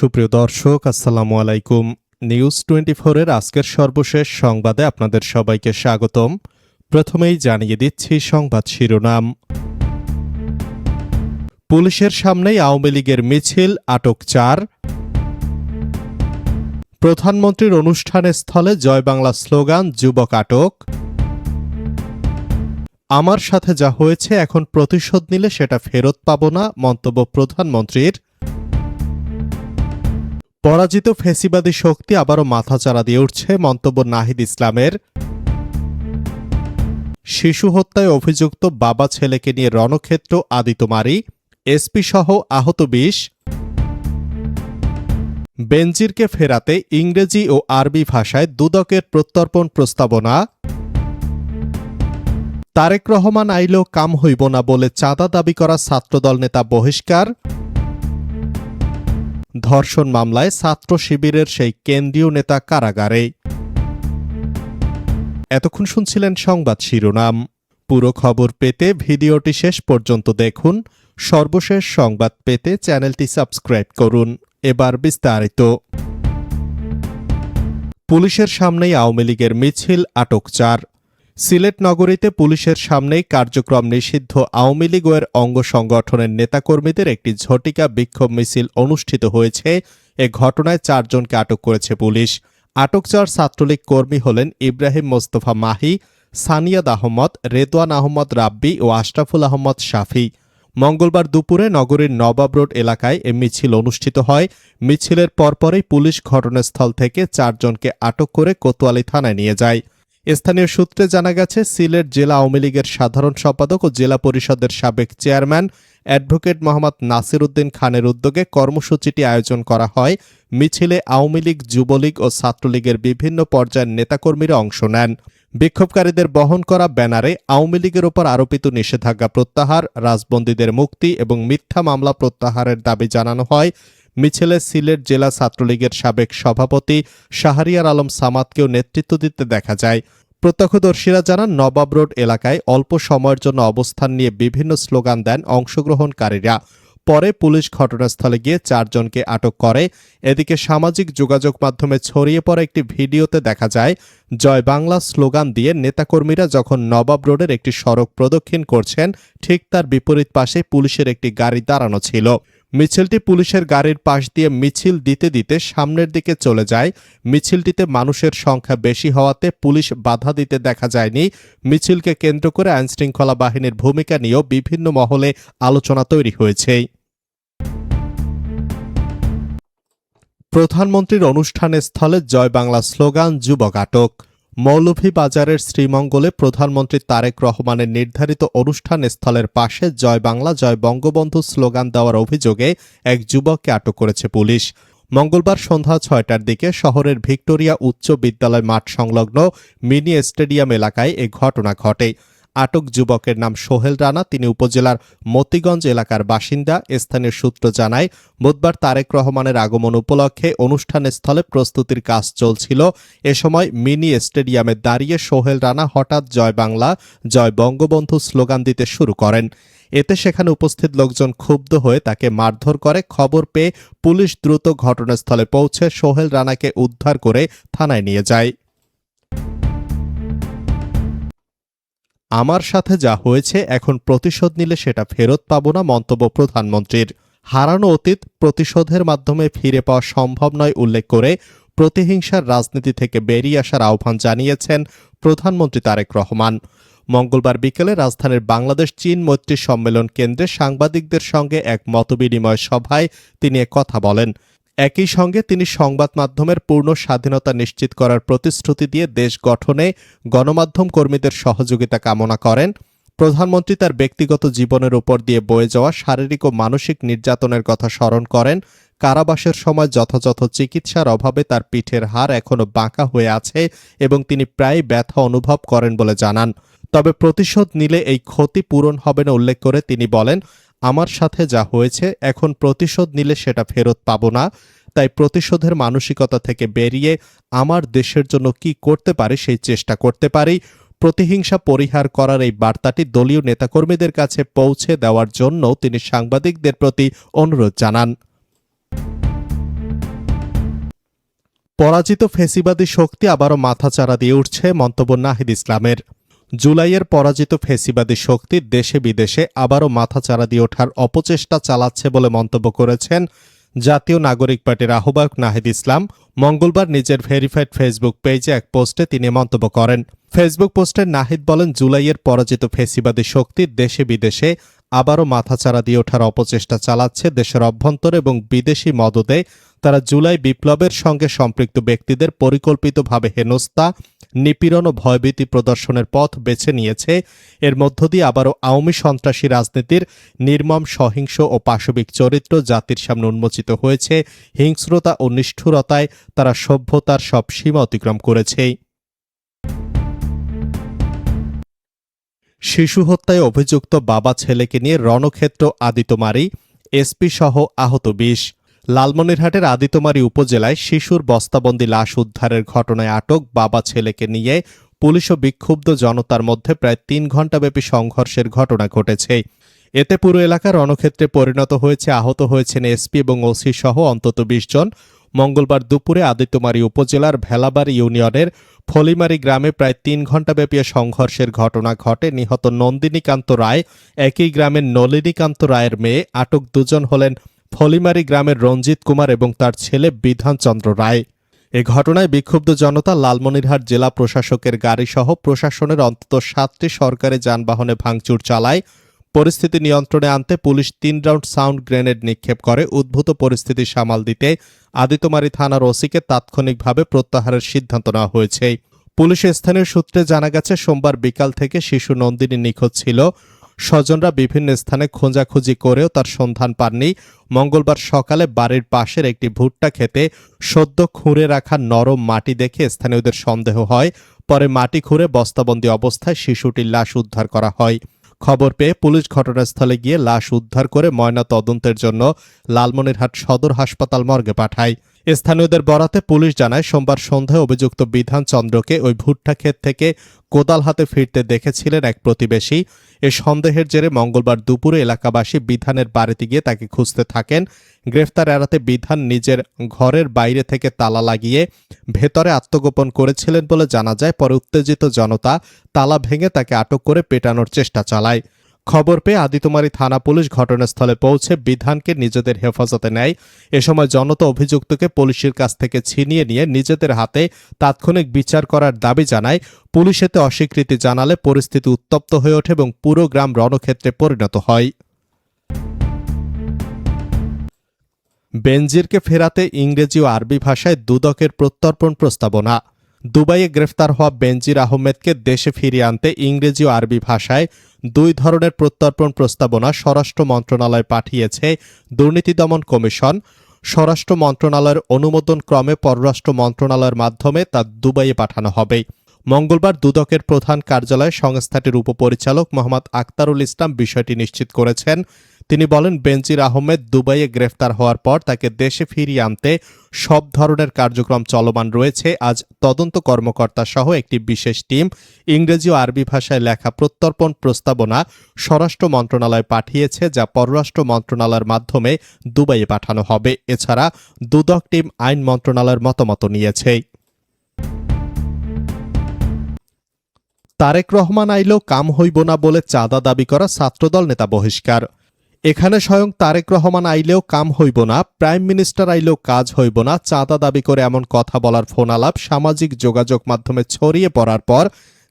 সুপ্রিয় দর্শক, আসসালামু আলাইকুম। নিউজ 24 এর আজকের সর্বশেষ সংবাদে আপনাদের সবাইকে স্বাগতম। প্রথমেই জানিয়ে দিচ্ছি সংবাদ শিরোনাম। পুলিশের সামনেই আওয়ামী লীগের মিছিল, আটক 4। প্রধানমন্ত্রীর অনুষ্ঠানের স্থলে জয় বাংলা স্লোগান, যুবক আটক। আমার সাথে যা হয়েছে এখন প্রতিশোধ নিলে সেটা ফেরত পাব না, মন্তব্য প্রধানমন্ত্রীর। পরাজিত ফ্যাসিবাদী শক্তি আবারও মাথাচাড়া দিয়ে উঠছে, মন্তব্য নাহিদ ইসলামের। শিশু হত্যায় অভিযুক্ত বাবা ছেলেকে নিয়ে রণক্ষেত্র আদিতমারি, এসপি সহ আহত 20। বেনজিরকে ফেরাতে ইংরেজি ও আরবি ভাষায় দুদকের প্রত্যর্পণ প্রস্তাবনা। তারেক রহমান আইলেও কাম হইব না বলে চাঁদা দাবি করা ছাত্রদল নেতা বহিষ্কার। ধর্ষণ মামলায় ছাত্র শিবিরের সেই কেন্দ্রীয় নেতা কারাগারে। এতক্ষণ শুনছিলেন সংবাদ শিরোনাম। পুরো খবর পেতে ভিডিওটি শেষ পর্যন্ত দেখুন। সর্বশেষ সংবাদ পেতে চ্যানেলটি সাবস্ক্রাইব করুন। এবার বিস্তারিত। পুলিশের সামনেই আওয়ামী লীগের মিছিল, আটক 4। সিলেট নগরীতে পুলিশের সামনেই কার্যক্রম নিষিদ্ধ আওয়ামী লীগ এর অঙ্গ সংগঠনের নেতাকর্মীদের একটি ঝটিকা বিক্ষোভ মিছিল অনুষ্ঠিত হয়েছে। এ ঘটনায় 4 জনকে আটক করেছে পুলিশ। আটক 4 ছাত্রলীগ কর্মী হলেন ইব্রাহিম মোস্তফা মাহি, সানিয়াদ আহমদ, রেদওয়ান আহমদ রাব্বি ও আশরাফুল আহমদ শাফি। মঙ্গলবার দুপুরে নগরীর নবাব রোড এলাকায় এ মিছিল অনুষ্ঠিত হয়। মিছিলের পরপরই পুলিশ ঘটনাস্থল থেকে 4 জনকে আটক করে কোতোয়ালি থানায় নিয়ে যায়। স্থানীয় সূত্রে জানা গেছে, সিলেট জেলা আওয়ামী লীগের সাধারণ সম্পাদক ও জেলা পরিষদের সাবেক চেয়ারম্যান অ্যাডভোকেট মোহাম্মদ নাসির উদ্দিন খানের উদ্যোগে কর্মসূচিটি আয়োজন করা হয়। মিছিলে আওয়ামী লীগ, যুবলীগ ও ছাত্রলীগের বিভিন্ন পর্যায়ের নেতাকর্মীরা অংশ নেন। বিক্ষোভকারীদের বহন করা ব্যানারে আওয়ামী লীগের ওপর আরোপিত নিষেধাজ্ঞা প্রত্যাহার, রাজবন্দীদের মুক্তি এবং মিথ্যা মামলা প্রত্যাহারের দাবি জানানো হয়। মিছিলে সিলেট জেলা ছাত্রলীগের সাবেক সভাপতি শাহরিয়ার আলম সামাদকেও নেতৃত্ব দিতে দেখা যায়। প্রত্যক্ষদর্শীরা জানান, নবাব রোড এলাকায় অল্প সময়ের জন্য অবস্থান নিয়ে বিভিন্ন স্লোগান দেন অংশগ্রহণকারীরা। পরে পুলিশ ঘটনাস্থলে গিয়ে 4 জনকে আটক করে। এদিকে সামাজিক যোগাযোগ মাধ্যমে ছড়িয়ে পড়া একটি ভিডিওতে দেখা যায়, জয় বাংলা স্লোগান দিয়ে নেতাকর্মীরা যখন নবাব রোডের একটি সড়ক প্রদক্ষিণ করছেন, ঠিক তার বিপরীত পাশে পুলিশের একটি গাড়ি দাঁড়ানো ছিল। মিছিলটি পুলিশের গাড়ির পাশ দিয়ে মিছিল দিতে দিতে সামনের দিকে চলে যায়। মিছিলটিতে মানুষের সংখ্যা বেশি হওয়াতে পুলিশ বাধা দিতে দেখা যায়নি। মিছিলকে কেন্দ্র করে আইনশৃঙ্খলা বাহিনীর ভূমিকা নিয়েও বিভিন্ন মহলে আলোচনা তৈরি হয়েছে। প্রধানমন্ত্রীর অনুষ্ঠানের স্থলে জয় বাংলা স্লোগান, যুবক আটক। মৌলভীবাজারের শ্রীমঙ্গলে প্রধানমন্ত্রী তারেক রহমানের নির্ধারিত অনুষ্ঠান স্থলের পাশে জয় বাংলা, জয় বঙ্গবন্ধু স্লোগান দেওয়ার অভিযোগে এক যুবককে আটক করেছে পুলিশ। মঙ্গলবার সন্ধ্যা 6টার দিকে শহরের ভিক্টোরিয়া উচ্চ বিদ্যালয় মাঠ সংলগ্ন মিনি স্টেডিয়াম এলাকায় এ ঘটনা ঘটে। আটক যুবকের নাম সোহেল রানা। তিনি উপজেলার মতিগঞ্জ এলাকার বাসিন্দা। স্থানীয় সূত্র জানায়, বুধবার তারেক রহমানের আগমন উপলক্ষে অনুষ্ঠানের স্থলে প্রস্তুতির কাজ চলছিল। এ সময় মিনি স্টেডিয়ামে দাঁড়িয়ে সোহেল রানা হঠাৎ জয় বাংলা, জয় বঙ্গবন্ধু স্লোগান দিতে শুরু করেন। এতে সেখানে উপস্থিত লোকজন ক্ষুব্ধ হয়ে তাকে মারধর করে। খবর পেয়ে পুলিশ দ্রুত ঘটনাস্থলে পৌঁছে সোহেল রানাকে উদ্ধার করে থানায় নিয়ে যায়। আমার সাথে যা হয়েছে এখন প্রতিশোধ নিলে সেটা ফেরত পাব না, মন্তব্য প্রধানমন্ত্রীর। হারানো অতীত প্রতিশোধের মাধ্যমে ফিরে পাওয়া সম্ভব নয় উল্লেখ করে প্রতিহিংসার রাজনীতি থেকে বেরিয়ে আসার আহ্বান জানিয়েছেন প্রধানমন্ত্রী তারেক রহমান। মঙ্গলবার বিকেলে রাজধানীর বাংলাদেশ চীন মৈত্রী সম্মেলন কেন্দ্রে সাংবাদিকদের সঙ্গে এক মতবিনিময় সভায় তিনি কথা বলেন। একই সঙ্গে তিনি সংবাদ মাধ্যমের পূর্ণ স্বাধীনতা নিশ্চিত করার প্রতিশ্রুতি দিয়ে দেশ গঠনে গণমাধ্যম কর্মীদের সহযোগিতা কামনা করেন। প্রধানমন্ত্রী তার ব্যক্তিগত জীবনের উপর দিয়ে বয়ে যাওয়া শারীরিক ও মানসিক নির্যাতনের কথা স্মরণ করেন। কারাবাসের সময় যথাযথ চিকিৎসার অভাবে তার পিঠের হাড় এখনো বাঁকা হয়ে আছে এবং তিনি প্রায় ব্যথা অনুভব করেন বলে জানান। তবে প্রতিশোধ নিলে এই ক্ষতি পূরণ হবে না উল্লেখ করে তিনি বলেন, আমার সাথে যা হয়েছে এখন প্রতিশোধ নিলে সেটা ফেরত পাব না। তাই প্রতিশোধের মানসিকতা থেকে বেরিয়ে আমার দেশের জন্য কি করতে পারি সেই চেষ্টা করতে পারি। প্রতিহিংসা পরিহার করার এই বার্তাটি দলীয় নেতাকর্মীদের কাছে পৌঁছে দেওয়ার জন্য তিনি সাংবাদিকদের প্রতি অনুরোধ জানান। পরাজিত ফেসিবাদী শক্তি আবারও মাথাচাড়া দিয়ে উঠছে মন্তব্য নাহিদ ইসলামের। জুলাইয়ের পরাজিত ফেসিবাদী শক্তি দেশে বিদেশে আবারও মাথাচাড়া দিয়ে ওঠার অপচেষ্টা চালাচ্ছে বলে মন্তব্য করেছেন জাতীয় নাগরিক পার্টির আহ্বায়ক নাহিদ ইসলাম। মঙ্গলবার নিজের ভেরিফাইড ফেসবুক পেজে এক পোস্টে তিনি মন্তব্য করেন। ফেসবুক পোস্টে নাহিদ বলেন, জুলাইয়ের পরাজিত ফেসিবাদী শক্তি দেশে বিদেশে আবারও মাথাচাড়া দিয়ে ওঠার অপচেষ্টা চালাচ্ছে। দেশের অভ্যন্তর এবং বিদেশি মদদে তারা জুলাই বিপ্লবের সঙ্গে সম্পৃক্ত ব্যক্তিদের পরিকল্পিতভাবে হেনস্থা, নিপীড়ন ও ভয়ভীতি প্রদর্শনের পথ বেছে নিয়েছে। এর মধ্য দিয়ে আবারও আওয়ামী সন্ত্রাসী রাজনীতির নির্মম, সহিংস ও পাশবিক চরিত্র জাতির সামনে উন্মোচিত হয়েছে। হিংস্রতা ও নিষ্ঠুরতায় তারা সভ্যতার সব সীমা অতিক্রম করেছে। শিশু হত্যায় অভিযুক্ত বাবা ছেলেকে নিয়ে রণক্ষেত্র আদিতমারী, এসপি সহ আহত ২০। লালমনিরহাটের আদিতমারী উপজেলায় শিশুর বস্তাবন্দি লাশ উদ্ধারের ঘটনায় আটক বাবা ছেলেকে নিয়ে পুলিশ ও বিক্ষুব্ধ জনতার মধ্যে প্রায় ৩ ঘণ্টাব্যাপী সংঘর্ষের ঘটনা ঘটেছে। এতে পুরো এলাকা রণক্ষেত্রে পরিণত হয়েছে। আহত হয়েছেন এসপি এবং ওসি সহ অন্তত ২০ জন। মঙ্গলবার দুপুরে আদিতমারী উপজেলার ভেলাবাড়ি ইউনিয়নের ফলিমারি গ্রামে প্রায় ৩ ঘণ্টাব্যাপী সংঘর্ষের ঘটনা ঘটে। নিহত নন্দিনীকান্ত রায় একই গ্রামের নলিনীকান্ত রায়ের মেয়ে। আটক দুজন হলেন ফলিমারি গ্রামের রঞ্জিত কুমার এবং তার ছেলে বিধানচন্দ্র রায়। এ ঘটনায় বিক্ষুব্ধ জনতা লালমনিরহাট জেলা প্রশাসকের গাড়িসহ প্রশাসনের অন্তত ৭টি সরকারি যানবাহনে ভাঙচুর চালায়। পরিস্থিতি নিয়ন্ত্রণে আনতে পুলিশ ৩ রাউন্ড সাউন্ড গ্রেনেড নিক্ষেপ করে। উদ্ভূত পরিস্থিতি সামাল দিতে আদিতমারী থানার ওসিকে তাৎক্ষণিকভাবে প্রত্যাহারের সিদ্ধান্ত নেওয়া হয়েছে। পুলিশের স্থানীয় সূত্রে জানা গেছে, সোমবার বিকাল থেকে শিশু নন্দিনী নিখোঁজ ছিল। স্বজনরা বিভিন্ন স্থানে খোঁজাখুঁজি করেও তার সন্ধান পাননি। মঙ্গলবার সকালে বাড়ির পাশের একটি ভুট্টা খেতে সদ্য খুঁড়ে রাখা নরম মাটি দেখে স্থানীয়দের সন্দেহ হয়। পরে মাটি খুঁড়ে বস্তাবন্দি অবস্থায় শিশুটির লাশ উদ্ধার করা হয়। খবর পেয়ে পুলিশ ঘটনাস্থলে গিয়ে লাশ উদ্ধার করে ময়না তদন্তের জন্য লালমনিরহাট সদর হাসপাতাল মর্গে পাঠায়। স্থানীয়দের বরাতে পুলিশ জানায়, সোমবার সন্ধ্যায় অভিযুক্ত বিধানচন্দ্রকে ওই ভুট্টা ক্ষেত থেকে কোদাল হাতে ফিরতে দেখেছিলেন এক প্রতিবেশী। এ সন্দেহের জেরে মঙ্গলবার দুপুরে এলাকাবাসী বিধানের বাড়িতে গিয়ে তাকে খুঁজতে থাকেন। গ্রেফতার এড়াতে বিধান নিজের ঘরের বাইরে থেকে তালা লাগিয়ে ভেতরে আত্মগোপন করেছিলেন বলে জানা যায়। পরে উত্তেজিত জনতা তালা ভেঙে তাকে আটক করে পেটানোর চেষ্টা চালায়। খবর পেয়ে আদিতমারী থানা পুলিশ ঘটনাস্থলে পৌঁছে বিধানকে নিজেদের হেফাজতে নেয়। এ সময় জনতা অভিযুক্তকে পুলিশের কাছ থেকে ছিনিয়ে নিয়ে নিজেদের হাতে তাৎক্ষণিক বিচার করার দাবি জানায়। পুলিশ এতে অস্বীকৃতি জানালে পরিস্থিতি উত্তপ্ত হয়ে ওঠে এবং পুরো গ্রাম রণক্ষেত্রে পরিণত হয়। বেনজিরকে ফেরাতে ইংরেজি ও আরবি ভাষায় দুদকের প্রত্যর্পণ প্রস্তাবনা। দুবাইয়ে গ্রেফতার হওয়া বেনজির আহমেদকে দেশে ফিরিয়ে আনতে ইংরেজি ও আরবি ভাষায় 2 ধরনের প্রত্যর্পণ প্রস্তাবনা স্বরাষ্ট্র মন্ত্রণালয় পাঠিয়েছে দুর্নীতি দমন কমিশন। স্বরাষ্ট্র মন্ত্রণালয়ের অনুমোদন ক্রমে পররাষ্ট্র মন্ত্রণালয়ের মাধ্যমে তা দুবাইয়ে পাঠানো হবে। মঙ্গলবার দুদকের প্রধান কার্যালয়ে সংস্থাটির উপপরিচালক মোহাম্মদ আক্তারুল ইসলাম বিষয়টি নিশ্চিত করেছেন। তিনি বলেন, বেনজির আহমেদ দুবাইয়ে গ্রেফতার হওয়ার পর তাকে দেশে ফিরিয়ে আনতে সব ধরনের কার্যক্রম চলমান রয়েছে। আজ তদন্ত কর্মকর্তা সহ একটি বিশেষ টিম ইংরেজি ও আরবি ভাষায় লেখা প্রত্যর্পণ প্রস্তাবনা স্বরাষ্ট্র মন্ত্রণালয় পাঠিয়েছে, যা পররাষ্ট্র মন্ত্রণালয়ের মাধ্যমে দুবাইয়ে পাঠানো হবে। এছাড়া দুদক টিম আইন মন্ত্রণালয়ের মতামত নিয়েছে। তারেক রহমান আইলেও কাম হইব না বলে চাঁদা দাবি করা ছাত্রদল নেতা বহিষ্কার। এখানে স্বয়ং তারেক রহমান আইলেও কাম হইব না, প্রাইম মিনিস্টার আইলেও কাজ হইব না, চাঁদা দাবি করে এমন কথা বলার ফোনালাপ সামাজিক যোগাযোগ মাধ্যমে ছড়িয়ে পড়ার পর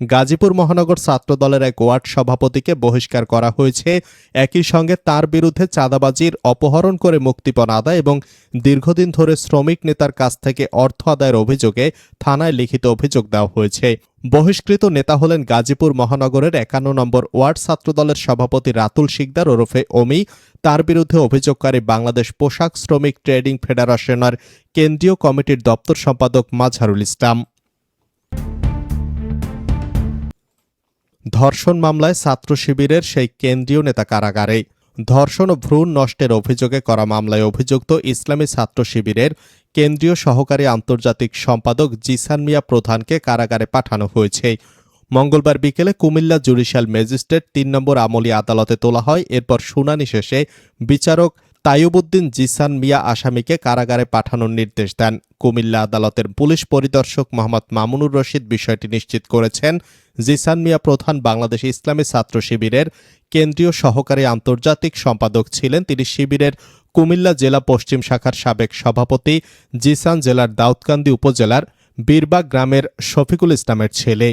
গাজীপুর মহানগর ছাত্রদলের এক ওয়ার্ড সভাপতিকে বহিষ্কার করা হয়েছে। একই সঙ্গে তার বিরুদ্ধে চাঁদাবাজির, অপহরণ করে মুক্তিপণ আদায় এবং দীর্ঘদিন ধরে শ্রমিক নেতার কাছ থেকে অর্থ আদায়ের অভিযোগে থানায় লিখিত অভিযোগ দেওয়া হয়েছে। বহিষ্কৃত নেতা হলেন গাজীপুর মহানগরের 51 নম্বর ওয়ার্ড ছাত্রদলের সভাপতি রাতুল শিকদার ওরফে অমি। তার বিরুদ্ধে অভিযোগকারী বাংলাদেশ পোশাক শ্রমিক ট্রেডিং ফেডারেশনের কেন্দ্রীয় কমিটির দপ্তর সম্পাদক মাজহারুল ইসলাম। ধর্ষণ মামলায় ছাত্র শিবিরের সেই কেন্দ্রীয় নেতা কারাগারে। ধর্ষণ ও ভ্রূণ নষ্টের অভিযোগে করা মামলায় অভিযুক্ত ইসলামী ছাত্র শিবিরের কেন্দ্রীয় সহকারী আন্তর্জাতিক সম্পাদক জিসান মিয়া প্রধানকে কারাগারে পাঠানো হয়েছে। মঙ্গলবার বিকেলে কুমিল্লা জুডিশিয়াল ম্যাজিস্ট্রেট 3 নম্বর আমলি আদালতে তোলা হয়। এরপর শুনানি শেষে বিচারক তাইয়ুবউদ্দিন জিসান মিয়া আসামিকে কারাগারে পাঠানোর নির্দেশ দেন। কুমিল্লা আদালতের পুলিশ পরিদর্শক মোহাম্মদ মামুনুর রশিদ বিষয়টি নিশ্চিত করেছেন। জিসান মিয়া প্রধান বাংলাদেশ ইসলামী ছাত্র শিবিরের কেন্দ্রীয় সহকারী আন্তর্জাতিক সম্পাদক ছিলেন। তিনি শিবিরের কুমিল্লা জেলা পশ্চিম শাখার সাবেক সভাপতি। জিসান জেলার দাউদকান্দি উপজেলার বীরবাগ গ্রামের শফিকুল ইসলামের ছেলে।